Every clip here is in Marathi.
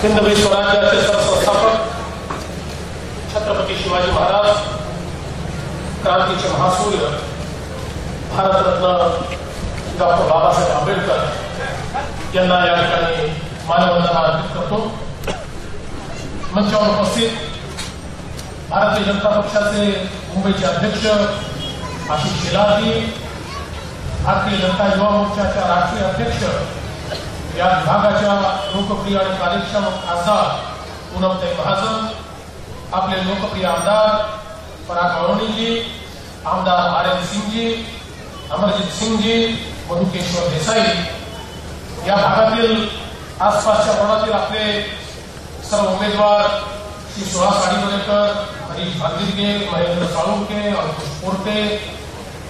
हिंदवी स्वराज्याचे सरसंस्थापक छत्रपती शिवाजी महाराज, क्रांतीचे महासूर्य भारतरत्न डॉक्टर बाबासाहेब आंबेडकर यांना या ठिकाणी मानवंदना अर्पित करतो। मंचावर उपस्थित भारतीय जनता पक्षाचे मुंबईचे अध्यक्ष आशिष शेलार, भारतीय जनता युवा मोर्चाच्या राष्ट्रीय अध्यक्ष, या विभागाच्या लोकप्रिय आणि कार्यक्षम खासदार पूनमताई महाजन, आपले लोकप्रिय आमदार पराग अळवणीजी, आमदार आर.एन. सिंगजी, अमरजीत सिंगजी, मधुकेश्वर देसाई, या भागातील आसपासच्या भागातील आपले सर्व उमेदवार श्री सुहास आडीवरेकर, हरीश भांगिरगे, महेंद्र साळुंके, अंकुश पोर्ते,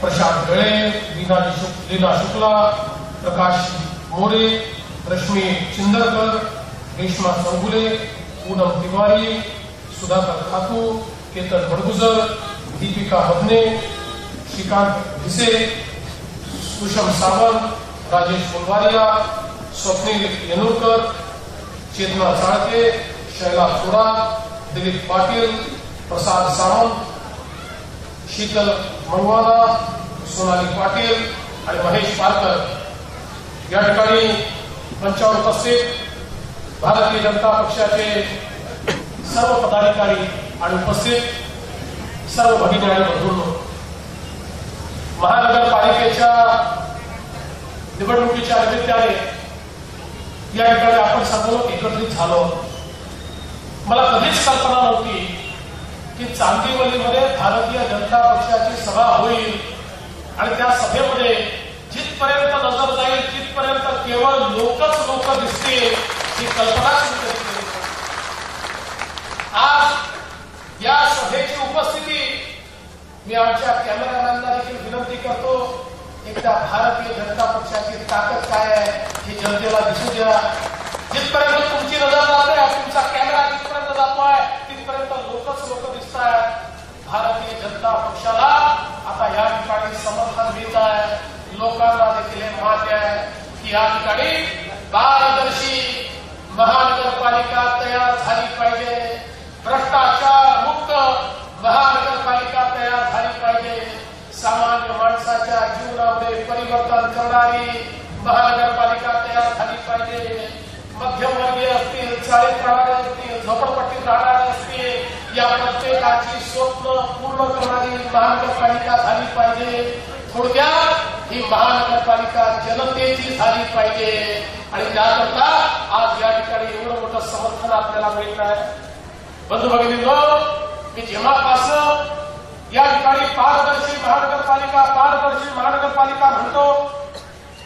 प्रशांत गळे, लीना शुक्ला, प्रकाश मोरे, रश्मी चिंदरकर, रेश्मा चौगुले, पूनम तिवारी, सुधाकर खातू, केतन बडगुजर, दीपिका हबने, श्रीकांत भिसे, सुषम सावंत, राजेश फुलवारिया, स्वप्नील येनुरकर, चेतना चाळके, शैला थोडा, दिलीप पाटील, प्रसाद सावंत, शीतल मंगवाला, सोनाली पाटील आणि महेश पारकर या ठिकाणी मंचावर उपस्थित भारतीय जनता पक्षाचे सर्व पदाधिकारी आणि उपस्थित सर्व भगिनी आणि बंधूंनो, महानगरपालिकेच्या निवडणुकीच्या निमित्ताने या ठिकाणी आपण सर्व एकत्रित झालो। मला कधीच कल्पना नव्हती की चांदिवलीमध्ये भारतीय जनता पक्षाची सभा होईल आणि त्या सभेमध्ये जिथपर्यंत नजर जाईल तिथपर्यंत केवळ लोकच लोक दिसतील ही कल्पनाच मी कधी केली नव्हती। आज या सभेची उपस्थिती मी आमच्या कॅमेरामॅनला देखील विनंती करतो, एकदा भारतीय जनता पक्षाची ताकद काय आहे हे जनतेला दिसू द्या। जिथपर्यंत तुमची नजर जाते, तुमचा कॅमेरा जिथपर्यंत जातोय तिथपर्यंत लोकच लोक दिसत आहेत। भारतीय जनता पक्षाला आता या ठिकाणी समर्थन मिळत आहे, लोकांना देखील हे मान्य आहे की या ठिकाणी पारदर्शी महानगरपालिका तयार झाली पाहिजे, भ्रष्टाचार मुक्त महानगरपालिका तयार झाली पाहिजे, सामान्य माणसाच्या जीवनामध्ये परिवर्तन करणारी महानगरपालिका तयार झाली पाहिजे, मध्यमवर्गीय असतील, चाळीत राहणारे असतील, झोपडपट्टीत राहणारे असतील, या प्रत्येकाची स्वप्न पूर्ण करणारी महानगरपालिका झाली पाहिजे। थोडक्यात ही महानगरपालिका जनतेची झाली पाहिजे आणि त्याकरता आज या ठिकाणी एवढं मोठं समर्थन आपल्याला मिळत आहे। बंधू भगिनींनो, मी जेव्हापासून या ठिकाणी पारदर्शी महानगरपालिका म्हणतो,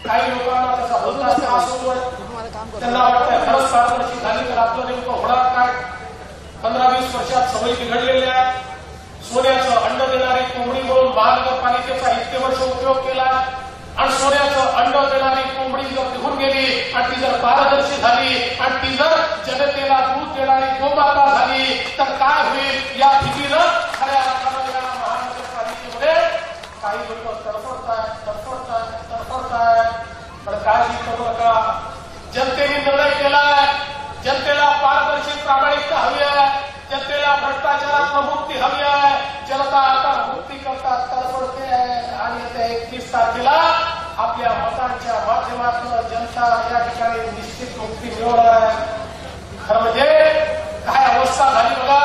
काही लोकांना त्याचा भलताच त्रास होतोय, त्यांना वाटतं खरंच पारदर्शी झाली तर आपलं नेमकं होणार काय। 15-20 वर्षात सवयी बिघडलेल्या आहेत। सोन्याचं अंड देणारी कोंबडी म्हणून महानगरपालिकेचा इतके वर्ष उपयोग केला आणि सोन्याचं अंड देणारी कोंबडी जर निघून गेली आणि ती जर पारदर्शी झाली आणि ती जर जनतेला दूध देणारी गोमाता झाली तर काय होईल या भीतीनं खऱ्या अर्थानं या महानगरपालिकेमध्ये काही लोक तडफडतायत। पण काळजी करू नका, जनतेने निर्णय केलाय, जनतेला पारदर्शी प्रामाणिकता हवी आहे, जनतेला भ्रष्टाचारात मुक्ती हवी आहे, जनता आता मुक्ती करता तडफडते आहे आणि येत्या 31 तारखेला आपल्या मतांच्या माध्यमातून जनता या ठिकाणी निश्चित मुक्ती मिळवणार आहे। खरं म्हणजे काय अवस्था झाली बघा,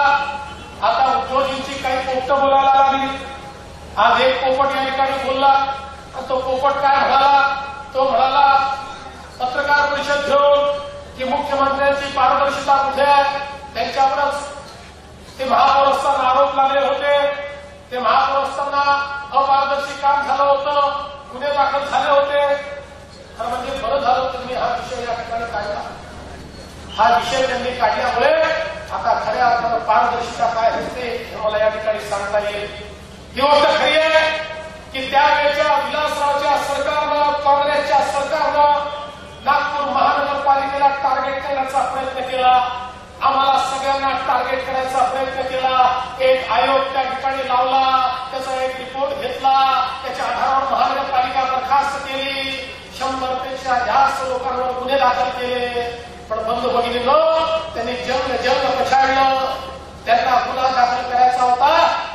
आता उद्योजींची काही पोपट बोलायला लागली। आज एक पोपट या ठिकाणी बोलला, तो पोपट काय म्हणाला, तो म्हणाला पत्रकार परिषद घेऊन की मुख्यमंत्र्यांची पारदर्शिता कुठे आहे, त्यांच्यावरच ते महापौर असताना आरोप लागले होते, ते महापौर असताना अपारदर्शी काम झालं होतं, गुन्हे दाखल झाले होते। खरं म्हणजे बरं झालं त्यांनी हा विषय या ठिकाणी काढला। हा विषय त्यांनी काढल्यामुळे आता खऱ्या अर्थानं पारदर्शिता काय होते हे मला या ठिकाणी सांगता येईल। ही गोष्ट खरी आहे की त्यावेळेच्या विलासरावच्या सरकारनं, काँग्रेसच्या सरकारनं नागपूर महानगरपालिकेला टार्गेट करण्याचा प्रयत्न केला, आम्हाला सगळ्यांना टार्गेट करायचा प्रयत्न केला। एक आयोग त्या ठिकाणी लावला, त्याचा एक रिपोर्ट घेतला, त्याच्या आधारावर महानगरपालिका बरखास्त केली, 100 पेक्षा जास्त लोकांवर गुन्हे दाखल केले। पण बंधू भगिनींनो, त्यांनी जंग पछाडलं. त्यांना गुन्हा दाखल करायचा होता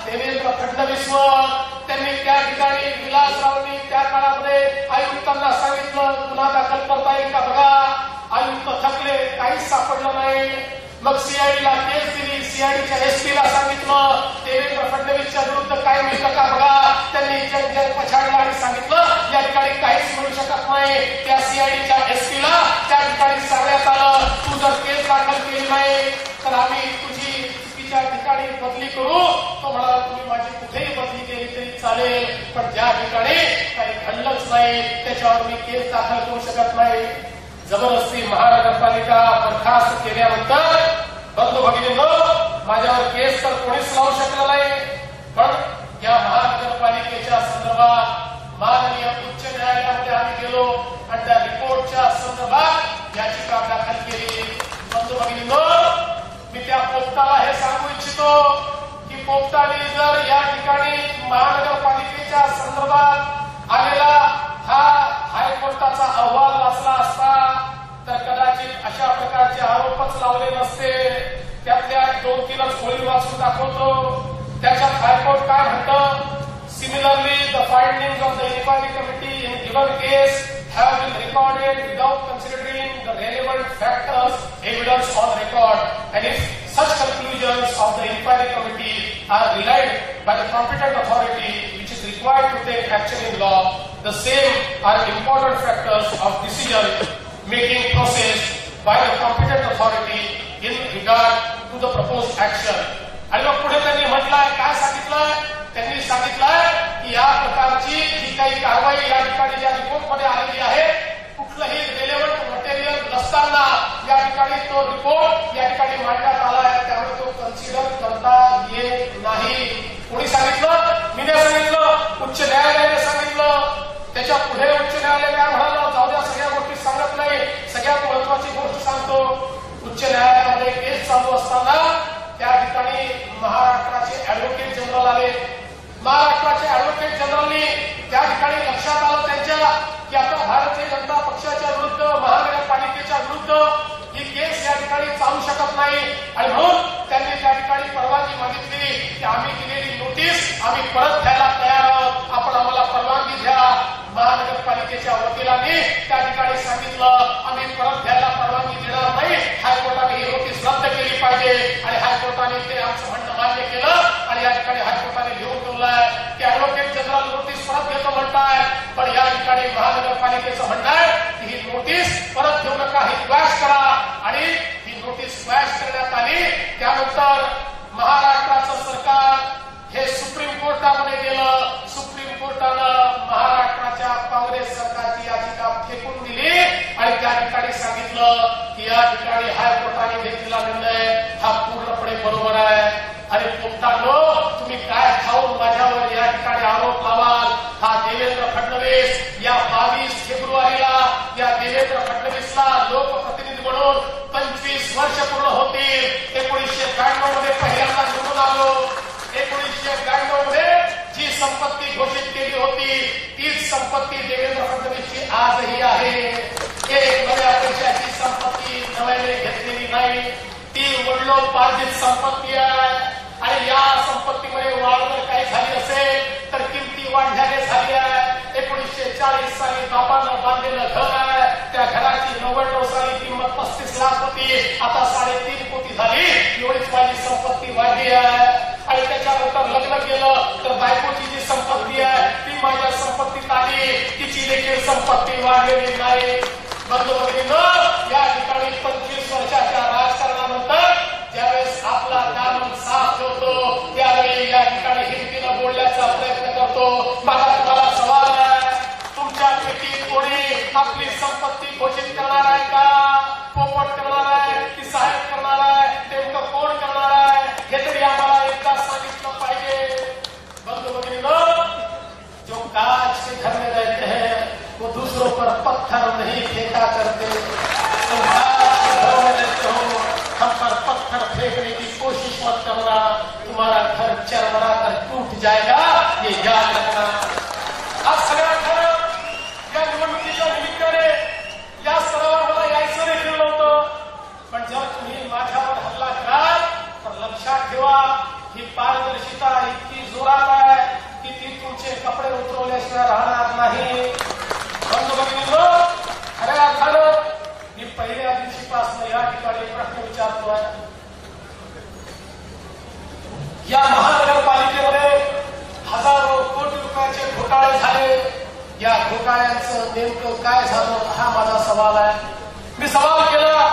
देवेंद्र फडणवीसवर. त्यांनी त्या ठिकाणी विलासरावांनी त्या काळामध्ये आयुक्तांना सांगितलं गुन्हा दाखल करता येईल का बघा. आयुक्त थकले, काहीच सापडलं नाही. मग सीआयडीला केस दिली. सीआयडीच्या एसपीला सांगितलं देवेंद्र फडणवीसच्या विरुद्ध काय मिळतं का बघा. त्यांनी जंग पछाडलं आणि सांगितलं या ठिकाणी काहीच मिळू शकत नाही. त्या सीआयडीच्या एसपीला त्या ठिकाणी सांगण्यात आलं तू जर केस दाखल केली नाही तर आम्ही तुझी चुकीच्या ठिकाणी बदली करू. तो म्हणाला तुम्ही माझी कुठेही बदली केली तरी चालेल, पण ज्या ठिकाणी काही घडलंच नाही त्याच्यावर मी केस दाखल करू शकत नाही. जबरदस्ती महानगरपालिका बरखास्त केल्यानंतर बंधू भगिनींनो, माझ्यावर केस तर कोणीच लावू शकलं नाही. पण या महानगरपालिकेच्या संदर्भात माननीय उच्च न्यायालयामध्ये आम्ही गेलो आणि त्या रिपोर्टच्या संदर्भात याचिका दाखल केली. बंधू भगिनींनो, मी त्या पोपटाला हे सांगू इच्छितो की पोपटाने जर या ठिकाणी महानगरपालिकेच्या संदर्भात आलेला हा हायकोर्टाचा अहवाल वाचला असता तर कदाचित अशा प्रकारचे आरोपच लावले नसते. त्यातल्या 2-3 ओळी वाचून दाखवतो. त्याच्यात हायकोर्ट काय म्हणतं, similarly the findings of the inquiry committee in given case have been recorded without considering the relevant factors, evidence on record, and if such conclusions of the inquiry committee are relied by the competent authority which is required to take action in law, the same are important factors of decision making process by the competent authority in regard to the proposed action. आणि मग पुढे त्यांनी म्हटलंय, काय सांगितलंय, त्यांनी सांगितलंय की या प्रकारची जी काही कारवाई या ठिकाणी ज्या रिपोर्टमध्ये आलेली आहे कुठलंही रिलेव्हंट मटेरियल नसताना या ठिकाणी तो रिपोर्ट या ठिकाणी मांडण्यात आला आहे, त्यामुळे तो कन्सिडर करता येत नाही. कोणी सांगितलं, मी नाही सांगितलं, उच्च न्यायालयाने सांगितलं. त्याच्या पुढे उच्च न्यायालय काय म्हणालं, जाऊ द्या सगळ्या गोष्टी सांगत नाही, सगळ्यात महत्वाची गोष्ट सांगतो. उच्च न्यायालयामध्ये केस चालू असताना त्या ठिकाणी महाराष्ट्राचे अॅडव्होकेट जनरल आले. महाराष्ट्राचे अॅडव्होकेट जनरलनी त्या ठिकाणी लक्षात आलं त्यांच्या की आता भारतीय जनता पक्षाच्या विरुद्ध, महानगरपालिकेच्या विरुद्ध ही केस या ठिकाणी चालू शकत नाही. आणि म्हणून त्यांनी त्या ठिकाणी परवानगी मागितली की आम्ही दिलेली नोटीस आम्ही परत घ्यायला तयार आहोत, आपण आम्हाला परवानगी द्या. महानगरपालिकेच्या वकिलांनी त्या ठिकाणी सांगितलं आम्ही परत घ्यायला परवानगी देणार नाही, हायकोर्टाने ही नोटीस रद्द केली पाहिजे. आणि हायकोर्टाने ते आमचं म्हणणं मान्य केलं आणि या ठिकाणी हायकोर्टाने लिहून ठेवलंय की अॅडव्होकेट जनरल नोटीस परत घेतो म्हणताय, पण या ठिकाणी महानगरपालिकेचं म्हणणं आहे की ही नोटीस परत घेऊ नका, ही क्वॅश करा. आणि ही नोटीस क्वॅश करण्यात आली. त्यानंतर महाराष्ट्राचं सरकार हे सुप्रीम कोर्टामध्ये गेलं. सुप्रीम कोर्टानं महाराष्ट्राच्या काँग्रेस सरकारची याचिका फेकून दिली आणि त्या ठिकाणी सांगितलं की या ठिकाणी हायकोर्टाने घेतलेला निर्णय हा पूर्णपणे बरोबर आहे. आणि पोपटांनो, तुम्ही काय खाऊन माझ्यावर या ठिकाणी आरोप लावाल. हा देवेंद्र फडणवीस या 22 फेब्रुवारीला या देवेंद्र फडणवीसला लोकप्रतिनिधी म्हणून 25 वर्ष पूर्ण होतील. 1992 मध्ये पहिल्यांदा निवडून आलो. 1992 मध्ये जी संपत्ती घोषित केली होती तीच संपत्ती देवेंद्र फडणवीसची आजही आहे. एक नव्या पैशाची संपत्ती नव्याने घेतलेली नाही, ती वडिलोपार्जित संपत्ती आहे. आणि या संपत्तीमध्ये वाढ जर काही झाली असेल तर किमती वाढल्याने झाली आहे. 1940 साली बापानं बांधलेलं घर आहे, त्या घराची 99 साली किंमत 35 लाख होती, आता 3.5 कोटी झाली. एवढीच माझी संपत्ती वाढली आहे. आणि त्याच्यानंतर लग्न केलं तर बायकोची जी संपत्ती आहे ती माझ्या संपत्तीत आली, तिची देखील संपत्ती वाढलेली नाही. बंधू भगिनींनो, या ठिकाणी 25 वर्षाच्या राजकारणानंतर ज्यावेळेस आपला दामन साफ ठेवतो त्यावेळी या ठिकाणी हिमतीनं बोलण्याचा प्रयत्न करतो. माझा तुम्हाला सवाल आहे, तुमच्यापैकी कोणी आपली संपत्ती घोषित करणार आहे का? पोपट करणार आहे की साहेब करणार आहे? नेमकं कोण करणार आहे हे तरी आम्हाला एकदा सांगितलं पाहिजे. बंधू भगिनींनो, जो कांच के घर में रहते हैं वो दूसरों पर पत्थर नहीं फेंका करते. तुम कांच के घरों में रहते हो, हम पर पत्थर फेंकने की कोशिश मत करना, तुम्हारा घर चरमरा कर टूट जाएगा, ये याद रखना. आज सगळ्या खरं या निवडणुकीच्या निमित्ताने या स्तरावर मला यायचं देखील नव्हतं, पण दिवशीपासून या ठिकाणी प्रश्न विचारतोय, या महानगरपालिकेमध्ये हजारो कोटी रुपयाचे घोटाळे झाले. या घोटाळ्यांचं नेमकं काय झालं हा माझा सवाल आहे. मी सवाल केला,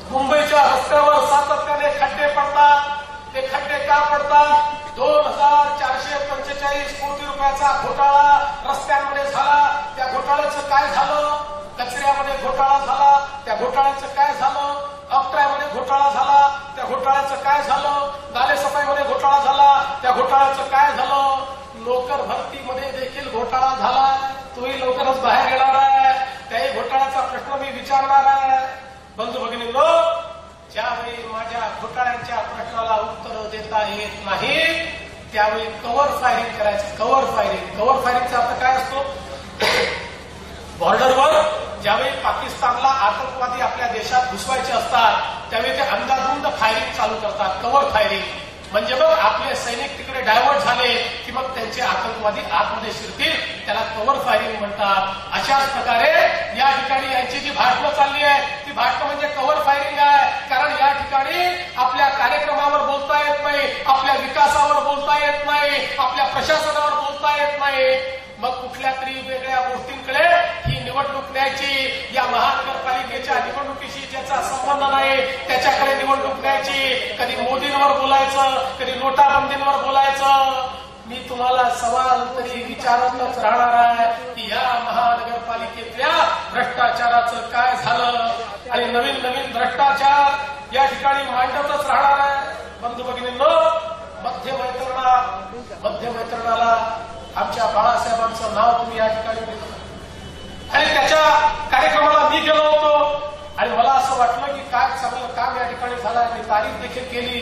मुंबईच्या रस्त्यावर सातत्याने खड्डे पडतात. ते खड्डे का पडतात? 2445 कोटी रुपयाचा घोटाळा रस्त्यांमध्ये झाला. त्या घोटाळ्याचं काय झालं? कचऱ्यामध्ये घोटाळा झाला. त्या घोटाळ्याचं काय झालं? अप्ट्रायमध्ये घोटाळा झाला. त्या घोटाळ्याचं काय झालं? नालेसफाईमध्ये घोटाळा झाला. त्या घोटाळ्याचं काय झालं? नोकर भरतीमध्ये देखील घोटाळा झाला. तोही लवकरच बाहेर येणार आहे. त्याही घोटाळ्याचा प्रश्न मी विचारणार आहे. बंधू भगिनींनो, ज्यावेळी माझ्या घोटाळ्यांच्या प्रश्नाला उत्तर देता येत नाही त्यावेळी कव्हर फायरिंग करायचं. कव्हर फायरिंगचा अर्थ काय असतो? बॉर्डरवर ज्यावेळी पाकिस्तानला आतंकवादी आपल्या देशात घुसवायचे असतात त्यावेळी ते अंदाधुंद फायरिंग चालू करतात. कव्हर फायरिंग म्हणजे मग आपले सैनिक तिकडे डायव्हर्ट झाले की मग त्यांचे आतंकवादी आतमध्ये शिरतील, त्याला कव्हर फायरिंग म्हणतात. अशाच प्रकारे या ठिकाणी यांची जी भाषणं चालली आहे ती भाषणं म्हणजे कव्हर फायरिंग आहे. कारण या ठिकाणी आपल्या कार्यक्रमावर बोलता येत नाही, आपल्या विकासावर बोलता येत नाही, आपल्या प्रशासनावर बोलता येत नाही. मग कुठल्या तरी वेगळ्या गोष्टींकडे ही निवडणूक न्यायची. या महानगरपालिकेच्या निवडणुकीशी ज्याचा संबंध नाही त्याच्याकडे निवडणूक न्यायची. कधी मोदींवर बोलायचं, कधी नोटाबंदींवर बोलायचं. मी तुम्हाला सवाल तरी विचारतच राहणार आहे की या महानगरपालिकेतल्या भ्रष्टाचाराचं काय झालं आणि नवीन नवीन भ्रष्टाचार या ठिकाणी मांडतच राहणार आहे. बंधू भगिनींनो, मध्य मैत्रिणाला आमच्या बाळासाहेबांचं नाव तुम्ही या ठिकाणी दिलं आणि त्याच्या कार्यक्रमाला मी गेलो होतो आणि मला असं वाटलं की काय चांगलं काम या ठिकाणी झालं. मी तारीफ देखील केली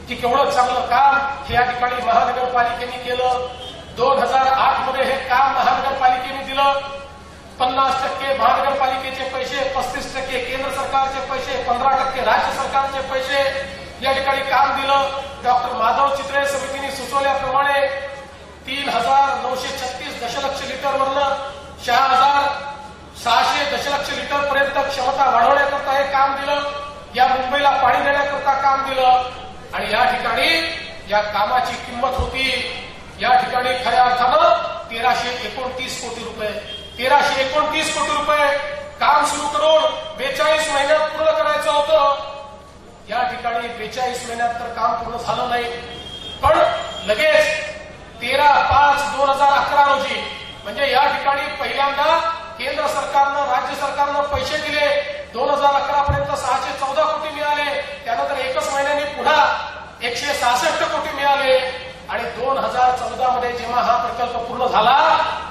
की केवढं चांगलं काम हे या ठिकाणी महानगरपालिकेने केलं. 2008 मध्ये हे काम महानगरपालिकेने दिलं. 50% महानगरपालिकेचे पैसे, 35% केंद्र सरकारचे पैसे, 15% राज्य सरकारचे पैसे या ठिकाणी काम दिलं. डॉक्टर माधव चित्रे समितीने सुचवल्याप्रमाणे 3,936 दशलक्ष लिटरवरनं 6,600 दशलक्ष लिटर पर्यंत क्षमता वाढवण्याकरता हे काम दिलं. या मुंबईला पाणी देण्याकरता काम दिलं आणि या ठिकाणी या कामाची किंमत होती या ठिकाणी खऱ्या अर्थानं 1,329 कोटी रुपये. 1,329 कोटी रुपये काम सुरू करून 42 महिन्यात पूर्ण करायचं होतं. या ठिकाणी 42 महिन्यात तर काम पूर्ण झालं नाही, पण लगेच 13/5/2011 रोजी म्हणजे या ठिकाणी पहिल्यांदा केंद्र सरकारनं, राज्य सरकारनं पैसे दिले. 2011 पर्यंत 614 कोटी मिळाले. त्यानंतर एकच महिन्याने पुन्हा 166 कोटी मिळाले आणि 2014 मध्ये जेव्हा हा प्रकल्प पूर्ण झाला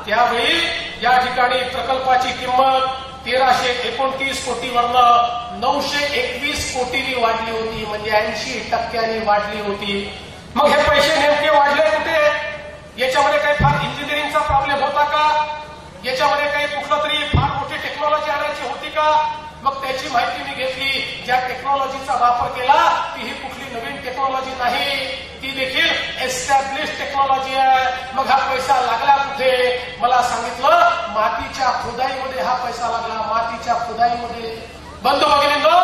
त्यावेळी या ठिकाणी प्रकल्पाची किंमत 1,329 कोटीवरनं 921 कोटींनी वाढली होती, म्हणजे 80% वाढली होती. मग हे पैसे नेमके वाढले कुठे? याच्यामध्ये काही फार इंजिनिअरिंगचा प्रॉब्लेम होता का? याच्यामध्ये काही कुठलं तरी फार मोठी टेक्नॉलॉजी आणायची होती का? मग त्याची माहिती मी घेतली. ज्या टेक्नॉलॉजीचा वापर केला ती ही कुठली नवीन टेक्नॉलॉजी नाही, ती देखील एस्टॅब्लिश टेक्नॉलॉजी आहे. मग हा पैसा लागला कुठे? मला सांगितलं मातीच्या खोदाईमध्ये हा पैसा लागला. मातीच्या खोदाईमध्ये. बंधू भगिनींनो,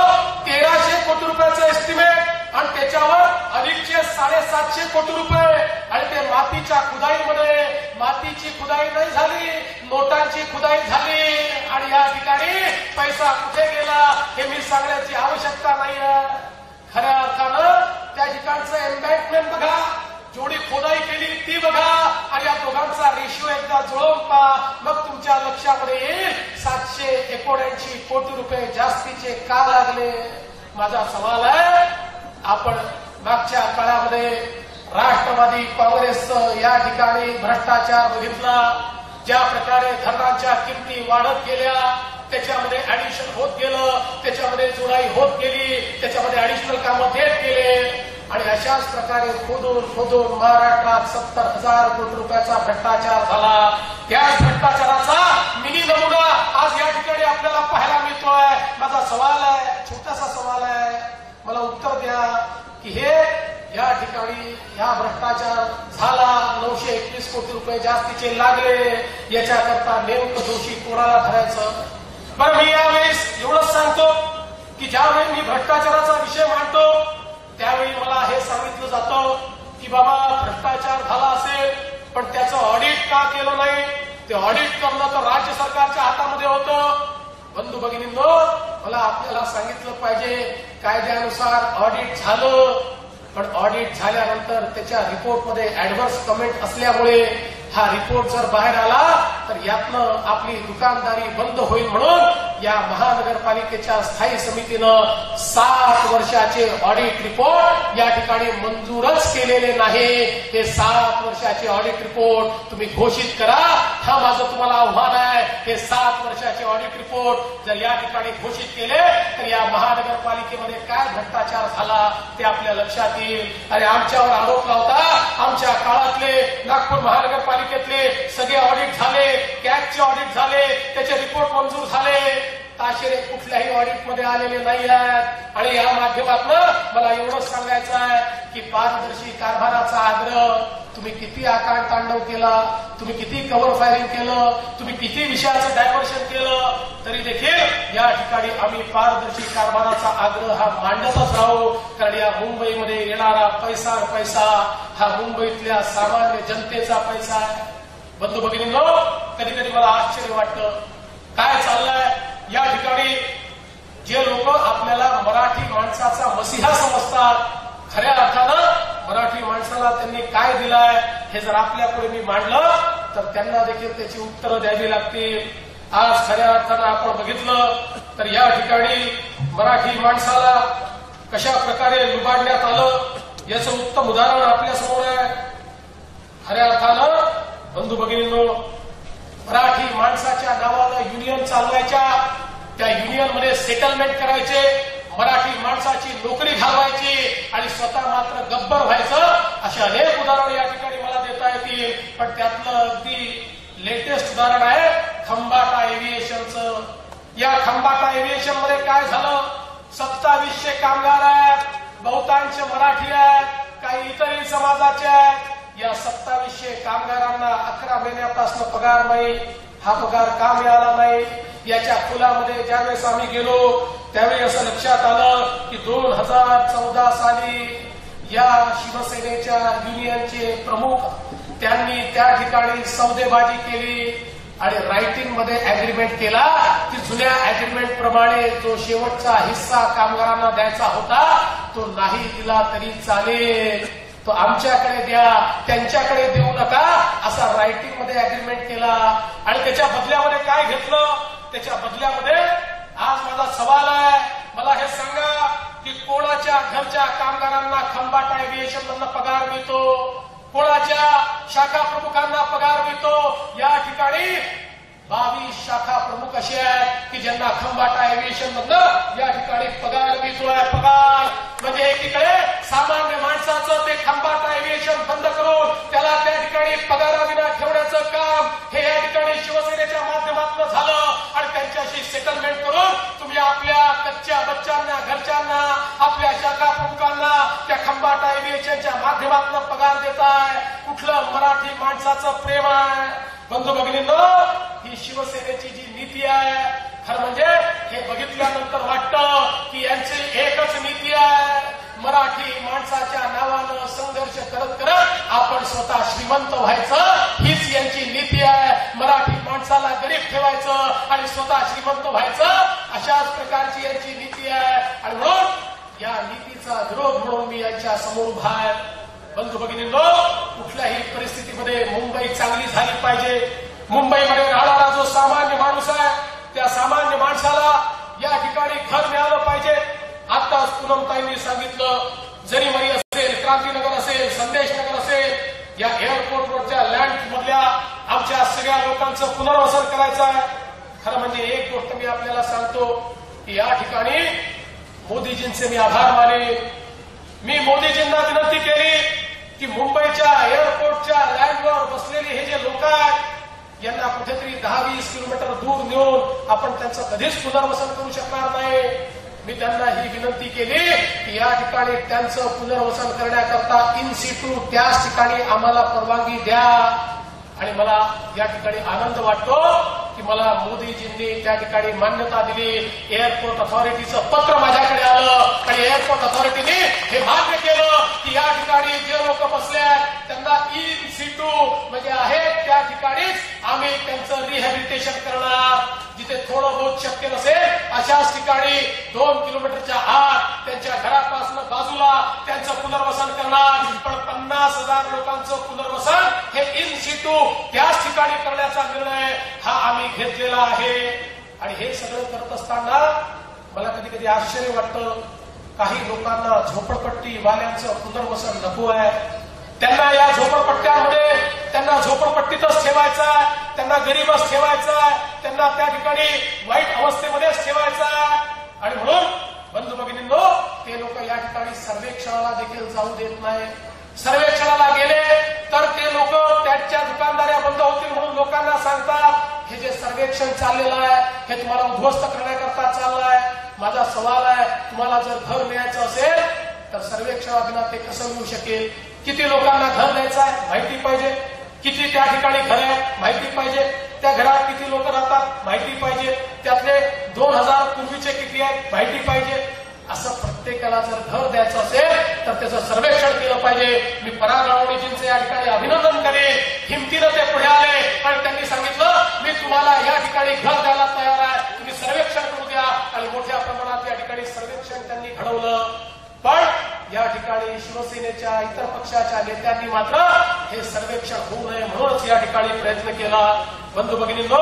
1,300 कोटी रुपयाचं एस्टिमेट आणि त्याच्यावर अधिकचे 750 कोटी रुपये आणि ते मातीच्या खुदाईमध्ये. मातीची खुदाई नाही झाली, नोटांची खुदाई झाली आणि या ठिकाणी पैसा कुठे गेला हे मी सांगण्याची आवश्यकता नाही आहे. खऱ्या अर्थानं त्या ठिकाणचं एम्बँकमेंट बघा, जेवढी खोदाई केली ती बघा आणि या दोघांचा रेशिओ एकदा जुळवून पहा, मग तुमच्या लक्षामध्ये येईल 779 कोटी रुपये जास्तीचे का लागले. माझा सवाल आहे, आपण मागच्या काळामध्ये राष्ट्रवादी काँग्रेसचं या ठिकाणी भ्रष्टाचार बघितला. ज्या प्रकारे धरणाच्या किमती वाढत गेल्या, त्याच्यामध्ये ऍडिशन होत गेलं, त्याच्यामध्ये जुळाई होत गेली, त्याच्यामध्ये ऍडिशनल कामं देत गेले आणि अशाच प्रकारे खोदून महाराष्ट्रात 70,000 कोटी रुपयाचा भ्रष्टाचार झाला. त्याच भ्रष्टाचाराचा मिनी नमुना आज या ठिकाणी आपल्याला पाहायला मिळतोय. माझा सवाल आहे, छोटासा सवाल आहे, मला उत्तर द्या की हे या ठिकाणी या भ्रष्टाचार झाला, 921 कोटी रुपये जास्तीचे लागले, याच्याकरता नेमकं दोषी कोणाला धरायचं? बरं, मी यावेळेस एवढंच सांगतो की ज्यावेळी मी भ्रष्टाचाराचा विषय मांडतो त्यावेळी मला हे सांगितलं जातं की बाबा भ्रष्टाचार झाला असेल पण त्याचं ऑडिट का केलं नाही, ते ऑडिट करणं तर राज्य सरकारच्या हातामध्ये होतं. बंधू भगिनींनो, मला आपल्याला सांगितलं पाहिजे कायद्यानुसार ऑडिट झालं, पण ऑडिट झाल्यानंतर त्याच्या रिपोर्टमध्ये ऍडव्हर्स कमेंट असल्यामुळे हा रिपोर्ट जर बाहेर आला तर यातनं आपली दुकानदारी बंद होईल. म्हणून या महानगरपालिकेच्या स्थायी समितीनं 7 वर्षाचे ऑडिट रिपोर्ट या ठिकाणी मंजूरच केलेले नाही. हे 7 वर्षाचे ऑडिट रिपोर्ट तुम्ही घोषित करा, हा माझं तुम्हाला आव्हान आहे. हे 7 वर्षाचे ऑडिट रिपोर्ट जर या ठिकाणी घोषित केले तर या महानगरपालिकेमध्ये काय भ्रष्टाचार झाला ते आपल्या लक्षात येईल. आणि आमच्यावर आरोप लावता आमच्या काळातले नागपूर महानगरपालिकेतले सगळे ऑडिट झाले, कॅगचे ऑडिट झाले, त्याचे रिपोर्ट मंजूर झाले, ताशेरे कुठल्याही ऑडिटमध्ये आलेले नाही आहेत. आणि या माध्यमातून मला एवढंच सांगायचं आहे की पारदर्शी कारभाराचा आग्रह तुम्ही किती आकांड तांडव केला, तुम्ही किती कव्हर फायरिंग केलं, तुम्ही किती विषयाचं डायव्हर्शन केलं, तरी देखील या ठिकाणी आम्ही पारदर्शी कारभाराचा आग्रह हा मांडतच राहू. कारण या मुंबईमध्ये येणारा पैसा हा मुंबईतल्या सामान्य जनतेचा पैसा आहे. बंधू भगिनींनो, कधी कधी मला आश्चर्य वाटतं काय चाललंय या ठिकाणी. जे लोक आपल्याला मराठी माणसाचा मसिहा समजतात, खऱ्या अर्थानं मराठी माणसाला त्यांनी काय दिलाय हे जर आपल्यापुढे मी मांडलं तर त्यांना देखील त्याची उत्तरं द्यावी लागतील. आज खऱ्या अर्थानं आपण बघितलं तर या ठिकाणी मराठी माणसाला कशा प्रकारे लुबाडण्यात आलं याचं उत्तम उदाहरण आपल्यासमोर आहे. खऱ्या अर्थानं बंधू भगिनींनो, मराठी माणसाच्या नावानं युनियन चालवायच्या, त्या युनियनमध्ये सेटलमेंट करायचे, मराठी माणसाची नोकरी घालवायची आणि स्वतः मात्र गब्बर व्हायचं, असे अनेक उदाहरण या ठिकाणी मला देता येतील. पण त्यातलं अगदी लेटेस्ट उदाहरण आहे खंबाटा एव्हिएशनचं. या खंबाटा एव्हिएशन मध्ये काय झालं, 2700 कामगार आहेत, बहुतांश मराठी आहेत, काही इतरही समाजाचे आहेत. या 2700 कामगारांना 11 महिन्यापासून पगार नाही. हा पगार का मिळाला नाही याच्या खोलामध्ये ज्यावेळेस आम्ही गेलो त्यावेळी असं लक्षात आलं की 2014 साली या शिवसेनेच्या युनियनचे प्रमुख त्यांनी त्या ठिकाणी सौदेबाजी केली आणि रायटिंगमध्ये अग्रीमेंट केला की जुन्या अग्रीमेंट प्रमाणे जो शेवटचा हिस्सा कामगारांना द्यायचा होता तो नाही दिला तरी चालेल, तो आमच्याकडे द्या, त्यांच्याकडे देऊ नका, असा रायटिंगमध्ये अग्रीमेंट केला. आणि त्याच्या बदल्यामध्ये काय घेतलं, त्याच्या बदल्यामध्ये आज माझा सवाल आहे, मला हे सांगा की कोणाच्या घरच्या कामगारांना खंबाटा एव्हिएशन मधनं पगार मिळतो, कोणाच्या शाखा प्रमुखांना पगार मिळतो. या ठिकाणी 22 शाखा प्रमुख असे आहेत की ज्यांना खंबाटा एव्हिएशन मधनं या ठिकाणी पगार मिळतोय. पगार म्हणजे एकीकडे सामान्य माणसाचं ते खंबाटा एव्हिएशन बंद करून त्याला त्या ठिकाणी पगाराविना ठेवण्याचं काम हे या ठिकाणी शिवसेनेच्या माध्यमातून झालं. आणि त्यांच्याशी सेटलमेंट करून तुम्ही आपल्या कच्च्या बच्चांना, घरच्यांना, आपल्या शाखा प्रमुखांना त्या खंबाटा एव्हिएशनच्या माध्यमातून पगार देताय. कुठलं मराठी माणसाचं प्रेम आहे. बंधू भगिनींनो, ही शिवसेनेची जी नीती आहे, खरं म्हणजे हे बघितल्यानंतर वाटतं की यांची एकच नीती आहे, मराठी माणसाच्या नावानं संघर्ष करत करत आपण स्वतः श्रीमंत व्हायचं, हीच यांची नीती आहे. मराठी माणसाला गरीब ठेवायचं आणि स्वतः श्रीमंत व्हायचं, अशाच प्रकारची यांची नीती आहे. आणि म्हणून या नीतीचा विरोध म्हणून मी यांच्या समोर उभा आहे. बंधू भगिनींनो, कुठल्याही परिस्थितीमध्ये मुंबई चांगली झाली पाहिजे. मुंबईमध्ये राहणारा जो सामान्य माणूस आहे त्या सामान्य माणसाला या ठिकाणी घर मिळालं पाहिजे. आताच पूनमताईंनी सांगितलं, जरीमरी असेल, क्रांतीनगर असेल, संदेशनगर असेल, या एअरपोर्ट रोडच्या लँड मधल्या आमच्या सगळ्या लोकांचं पुनर्वसन करायचं आहे. खरं म्हणजे एक गोष्ट मी आपल्याला सांगतो की या ठिकाणी मोदीजींचे मी आभार माने. मी मोदीजींना विनंती केली की मुंबईच्या एअरपोर्टच्या लँडवर बसलेले हे जे लोक आहेत यांना कुठेतरी 10-20 किलोमीटर दूर नेऊन आपण त्यांचं कधीच पुनर्वसन करू शकणार नाही. मी त्यांना ही विनंती केली की या ठिकाणी त्यांचं पुनर्वसन करण्याकरता इन सिटू त्याच ठिकाणी आम्हाला परवानगी द्या. आणि मला या ठिकाणी आनंद वाटतो की मला मोदीजींनी त्या ठिकाणी मान्यता दिली. एअरपोर्ट अथॉरिटीचं पत्र माझ्याकडे आलं आणि एअरपोर्ट अथॉरिटीने हे मान्य केलं की या ठिकाणी जे लोक बसले आहेत त्यांना इन सिटू म्हणजे आहेत त्या ठिकाणीच आम्ही त्यांचं रिहॅबिलिटेशन करणार. जिथे थोडं बहुत शक्य नसेल अशाच ठिकाणी 2 किलोमीटरच्या आत त्यांच्या घरापासून बाजूला त्यांचं पुनर्वसन करणार. पण 50,000 लोकांचं पुनर्वसन हे इन सिटू त्याच ठिकाणी करण्याचा निर्णय हा आम्ही घेतलेला आहे. आणि हे सगळं करत असताना मला कधी कधी आश्चर्य वाटतं. काही लोकांना झोपडपट्टी वाल्यांचं पुनर्वसन नको आहे. त्यांना या झोपडपट्ट्यांमध्ये त्यांना झोपडपट्टीतच ठेवायचं आहे, त्यांना गरीबच ठेवायचं आहे, त्यांना त्या ठिकाणी वाईट अवस्थेमध्येच ठेवायचं आहे. आणि म्हणून बंधू भगिनींनो ते लोक या ठिकाणी सर्वेक्षणाला देखील जाऊ देत नाही. सर्वेक्षणाला गेले तर ते लोक त्याच्या दुकानदाऱ्या बंद होतील म्हणून लोकांना सांगतात हे जे सर्वेक्षण चाललेलं आहे हे तुम्हाला उद्ध्वस्त करण्याकरता चाललं आहे. माझा सवाल आहे, तुम्हाला जर घर मिळायचं असेल तर सर्वेक्षणाविना ते कसं मिळू शकेल? किती लोकांना घर द्यायचं आहे माहिती पाहिजे, किती त्या ठिकाणी घर आहे माहिती पाहिजे, त्या घरात किती लोक राहतात माहिती पाहिजे, त्यातले 2000 पूर्वीचे किती आहेत माहिती पाहिजे. असं प्रत्येकाला जर घर द्यायचं असेल तर त्याचं सर्वेक्षण केलं पाहिजे. मी पराग रावणीजींचं या ठिकाणी अभिनंदन करेन. हिमतीनं ते पुढे आले आणि त्यांनी सांगितलं मी तुम्हाला या ठिकाणी घर द्यायला तयार आहे, तुम्ही सर्वेक्षण करू द्या. आणि मोठ्या प्रमाणात या ठिकाणी सर्वेक्षण त्यांनी घडवलं. पण या ठिकाणी शिवसेनेच्या इतर पक्षाच्या नेत्यांनी मात्र हे सर्वेक्षण होऊ नये म्हणूनच या ठिकाणी प्रयत्न केला. बंधू भगिनींनो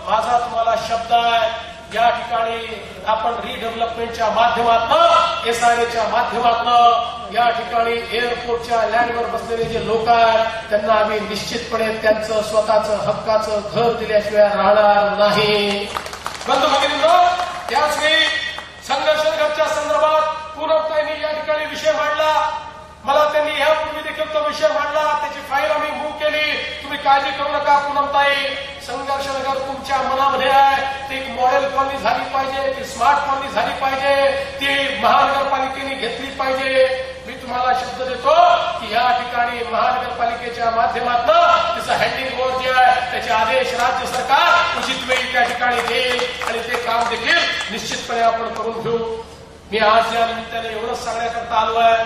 माझा तुम्हाला शब्द आहे, या ठिकाणी आपण रिडेव्हलपमेंटच्या माध्यमातून एसआयच्या माध्यमातून या ठिकाणी एअरपोर्टच्या लँडवर बसलेले जे लोक आहेत त्यांना आम्ही निश्चितपणे त्यांचं स्वतःचं हक्काचं घर दिल्याशिवाय राहणार नाही. बंधू भगिनींनो त्याचवेळी संघर्षच्या संदर्भात पूनमताईंनी या ठिकाणी विषय मांडला. मला त्यांनी यापूर्वी देखील तो विषय मांडला, त्याची फाईल आम्ही मूव्ह केली. तुम्ही काळजी करू नका पूनमताई, संघर्षनगर तुमच्या मनामध्ये आहे. ती एक मॉडेल कॉलनी झाली पाहिजे, ती स्मार्ट कॉलनी झाली पाहिजे, ती महानगरपालिकेने घेतली पाहिजे. मी तुम्हाला शब्द देतो की या ठिकाणी महानगरपालिकेच्या माध्यमातून तिचं हँडिंग ओव्हर जे आहे त्याचे आदेश राज्य सरकार उचित वेळी त्या ठिकाणी देईल आणि ते काम देखील निश्चितपणे आपण करून घेऊ. मी आज या निमित्ताने एवढंच सांगण्याकरता आलो आहे,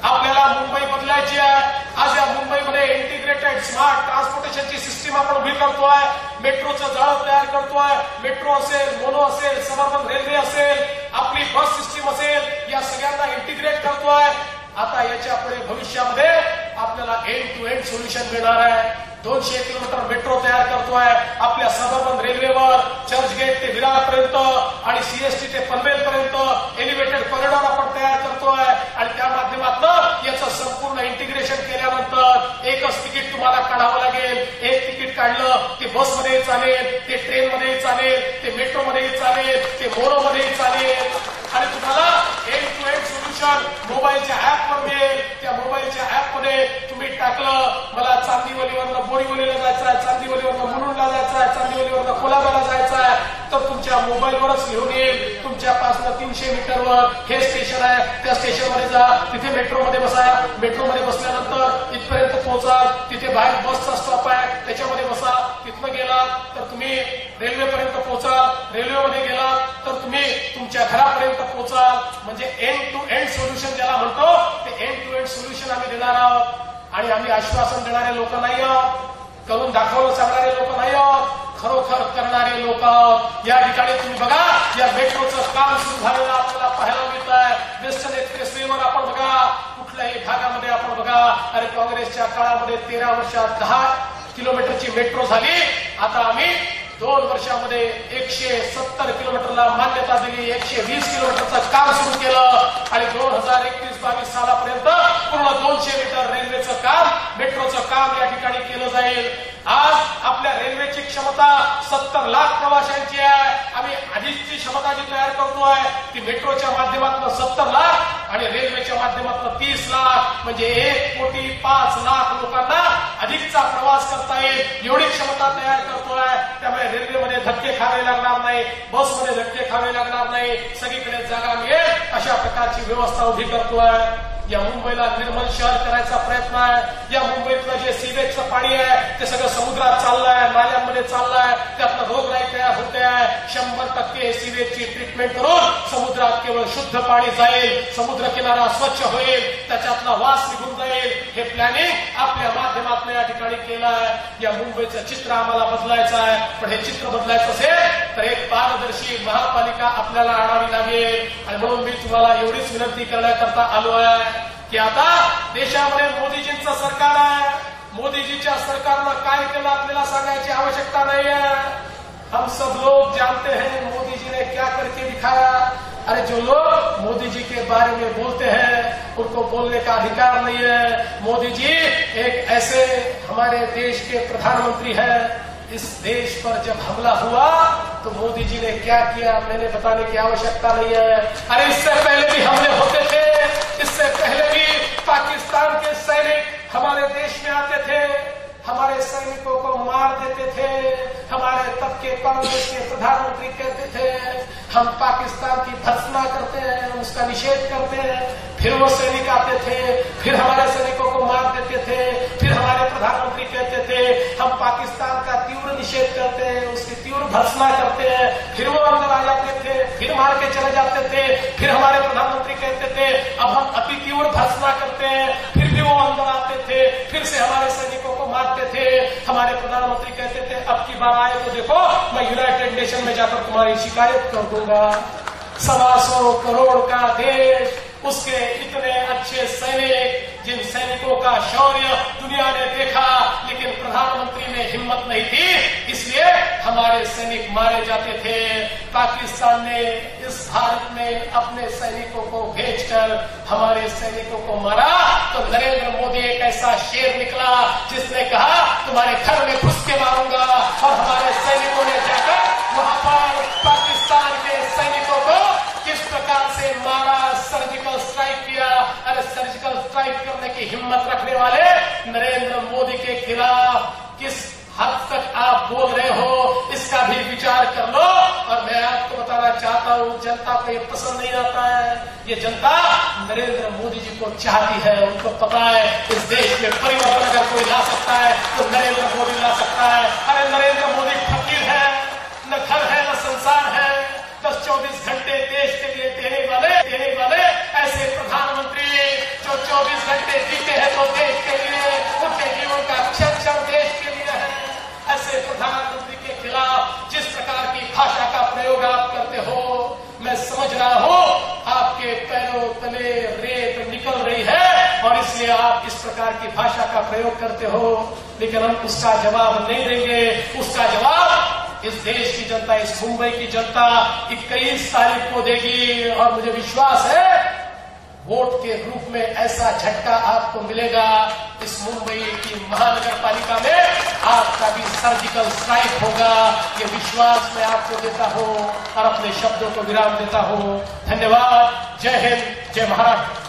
आपल्याला मुंबई बदलायची आहे. आज या मुंबईमध्ये इंटिग्रेटेड स्मार्ट ट्रान्सपोर्टेशनची सिस्टीम आपण उभी करतोय. मेट्रोचं जाळं तयार करतोय. मेट्रो असेल, मोनो असेल, सबअर्बन रेल्वे असेल, आपली बस सिस्टीम असेल, या सगळ्यांना इंटिग्रेट करतोय. आता याच्या पुढे भविष्यामध्ये आपल्याला एंड टू एंड सोल्युशन मिळणार आहे. 200 किलोमीटर मेट्रो तयार करतोय. आपल्या सबअर्बन रेल्वेवर चर्चगेट ते विरारपर्यंत आणि सीएसटी ते पनवेलपर्यंत एलिव्हेटेड कॉरिडॉर आपण तयार करतोय. आणि त्या माध्यमातून याचं संपूर्ण इंटिग्रेशन केल्यानंतर एकच तिकीट तुम्हाला काढावं लागेल. एक तिकीट काढलं ते बसमध्येही चालेल, ते ट्रेनमध्येही चालेल, ते मेट्रोमध्येही चालेल, ते मोनोमध्येही चालेल. आणि तुम्हाला एंड टू एंड सोल्युशन मोबाईलच्या ऍपवर मिळेल. त्या मोबाईलच्या ऍपमध्ये तुम्ही टाकलं मला चांदिवलीवरनं बोरीवलीला जायचं आहे, चांदिवलीवरनं मुलुंडला जायचं आहे, चांदिवलीवरनं कोल्हापूरला जायचं आहे, तर तुमच्या मोबाईलवरच घेऊन येईल. तुमच्यापासून 300 मीटरवर हे स्टेशन आहे, त्या स्टेशनमध्ये जा, तिथे मेट्रोमध्ये बसा. मेट्रोमध्ये बसल्यानंतर इथपर्यंत पोहोचा, तिथे बाहेर बसचा स्टॉप आहे त्याच्यामध्ये बसा. तिथनं गेला तर तुम्ही रेल्वेपर्यंत पोहोचा. रेल्वेमध्ये गेला तर तुम्ही तुमच्या घरापर्यंत पोहोचा. म्हणजे एंड टू एंड सोल्युशन ज्याला म्हणतो ते एंड टू एंड सोल्युशन आम्ही देणार आहोत. आणि आम्ही आश्वासन देणारे लोक नाही आहोत, करून दाखवलं सांगणारे लोक नाही आहोत, खरोखर करणारे लोक आहोत. या ठिकाणी तुम्ही बघा या मेट्रोचं काम सुरू झालेलं आपल्याला पाहायला मिळत आहे. वेस्टर्न एक्सप्रेसवेवर आपण बघा, कुठल्याही भागामध्ये आपण बघा, अरे काँग्रेसच्या काळामध्ये 13 वर्षात 10 किलोमीटरची मेट्रो झाली. आता आम्ही 2 वर्षामध्ये 170 किलोमीटरला मान्यता दिली. 120 किलोमीटरचं काम सुरू केलं आणि 2021-22 सालापर्यंत पूर्ण 200 मीटर रेल्वेचं काम, मेट्रोचं काम या ठिकाणी केलं जाईल. आज आपल्या रेल्वेची क्षमता 70 लाख प्रवाशांची आहे. आम्ही आधीची क्षमता जी तयार करतोय ती मेट्रोच्या माध्यमातून 70 लाख आणि रेल्वेच्या माध्यमातून 30 लाख म्हणजे 1,05,00,000 लोकांना अधिकचा प्रवास करता येईल एवढी क्षमता तयार करतोय. त्यामुळे रेल्वेमध्ये धक्के खावे लागणार नाही, बसमध्ये धक्के खावे लागणार नाही, सगळीकडे जागा मिळेल अशा प्रकारची व्यवस्था उभी करतोय. या मुंबईला निर्मल शहर करायचा प्रयत्न आहे. या मुंबईतलं जे सीवेजचं पाणी आहे ते सगळं समुद्रात चाललंय, नाल्यांमध्ये चाललंय, त्यातलं रोगराई तयार होते आहे. 100% सीवेजची ट्रीटमेंट करून समुद्रात केवळ शुद्ध पाणी जाईल, समुद्र किनारा स्वच्छ होईल, त्याच्यातला वास निघून जाईल. हे प्लॅनिंग आपल्या माध्यमातून या ठिकाणी केलं आहे. या मुंबईचं चित्र आम्हाला बदलायचं आहे. पण हे चित्र बदलायचं असेल तर एक पारदर्शी महापालिका आपल्याला आणावी लागेल. आणि म्हणून मी तुम्हाला एवढीच विनंती करण्याकरता आलो आहे की आता देशामध्ये मोदीजींचं सरकार आहे. मोदीजीच्या सरकारनं काय केलं आपल्याला सांगायची आवश्यकता नहीं है. हम सब लोग जानते हैं मोदी जी ने क्या करके दिखाया. अरे जो लोग मोदी जी के बारे में बोलते हैं उनको बोलने का अधिकार नहीं है. मोदी जी एक ऐसे हमारे देश के प्रधानमंत्री हैं. इस देश पर जब हमला हुआ तो मोदी जी ने क्या किया मैंने बताने की आवश्यकता नहीं है. अरे इससे पहले भी हमले होते थे. इससे पहले भी पाकिस्तान के सैनिक हमारे देश में आते थे, हमारे सैनिकों को मार देते थे. हमारे तब के कांग्रेस के प्रधानमंत्री कहते थे हम पाकिस्तान की भर्त्सना करते हैं, उसका निषेध करते हैं. फिर वो सैनिक आते थे, फिर हमारे सैनिकों को मार देते थे. फिर हमारे प्रधानमंत्री कहते थे हम पाकिस्तान का तीव्र निषेध करते हैं, उसकी तीव्र भर्त्सना करते हैं. फिर वो अंदर आ जाते थे, फिर मार के चले जाते थे. फिर हमारे प्रधानमंत्री कहते थे अब हम अति तीव्र भर्त्सना करते हैं. फिर भी वो अंदर आते थे, फिर से हमारे सैनिकों को मारते थे. हमारे प्रधानमंत्री कहते थे अब की बार आए तो देखो मैं यूनाइटेड नेशन में जाकर तुम्हारी शिकायत कर दूंगा. 125 करोड़ का देश, उसके इतने अच्छे सैनिक, जिन सैनिकों का शौर्य दुनिया ने देखा, लेकिन प्रधानमंत्री ने हिम्मत नहीं थी, इसलिए हमारे सैनिक मारे जाते थे. पाकिस्तान ने इस भारत में अपने सैनिकों को भेजकर हमारे सैनिकों को मारा. तो नरेंद्र मोदी एक ऐसा शेर निकला जिसने कहा तुम्हारे घर में घुस के मारूंगा. और हमारे सैनिकों ने जाकर वहां पर पाकिस्तान के सैनिकों को किस प्रकार से मारा, सर्जिकल स्ट्राइक किया. अरे सर्जिकल स्ट्राइक करने की हिम्मत रखने वाले नरेंद्र मोदी के खिलाफ किस हद तक आप बोल रहे हो इसका भी विचार कर लो. और मैं आपको बताना चाहता हूं जनता को ये पसंद नहीं आता है. ये जनता नरेंद्र मोदी जी को चाहती है. उनको पता है इस देश में परिवर्तन अगर कोई ला सकता है तो नरेंद्र मोदी ला सकता है. अरे नरेंद्र मोदी फकीर है, न घर है न संसार है. 10-24 घंटे देश के लिए देने वाले ऐसे प्रधानमंत्री जो 24 घंटे जीते हैं तो देश के लिए, उनके जीवन का क्षण देश के लिए है. ऐसे प्रधानमंत्री के खिलाफ जिस प्रकार की भाषा का प्रयोग आप करते हो, मैं समझ रहा हूं आपके पैरों तले रेत निकल रही है और इसलिए आप इस प्रकार की भाषा का प्रयोग करते हो. लेकिन हम उसका जवाब नहीं देंगे. उसका जवाब इस देश की जनता, इस मुंबई की जनता 21 तारीख को देगी. और मुझे विश्वास है वोट के रूप में ऐसा झटका आपको मिलेगा. इस मुंबई की महानगर पालिका में आपका भी सर्जिकल स्ट्राइक होगा. ये विश्वास मैं आपको देता हूं और अपने शब्दों को विराम देता हूं. धन्यवाद. जय हिंद, जय महाराष्ट्र.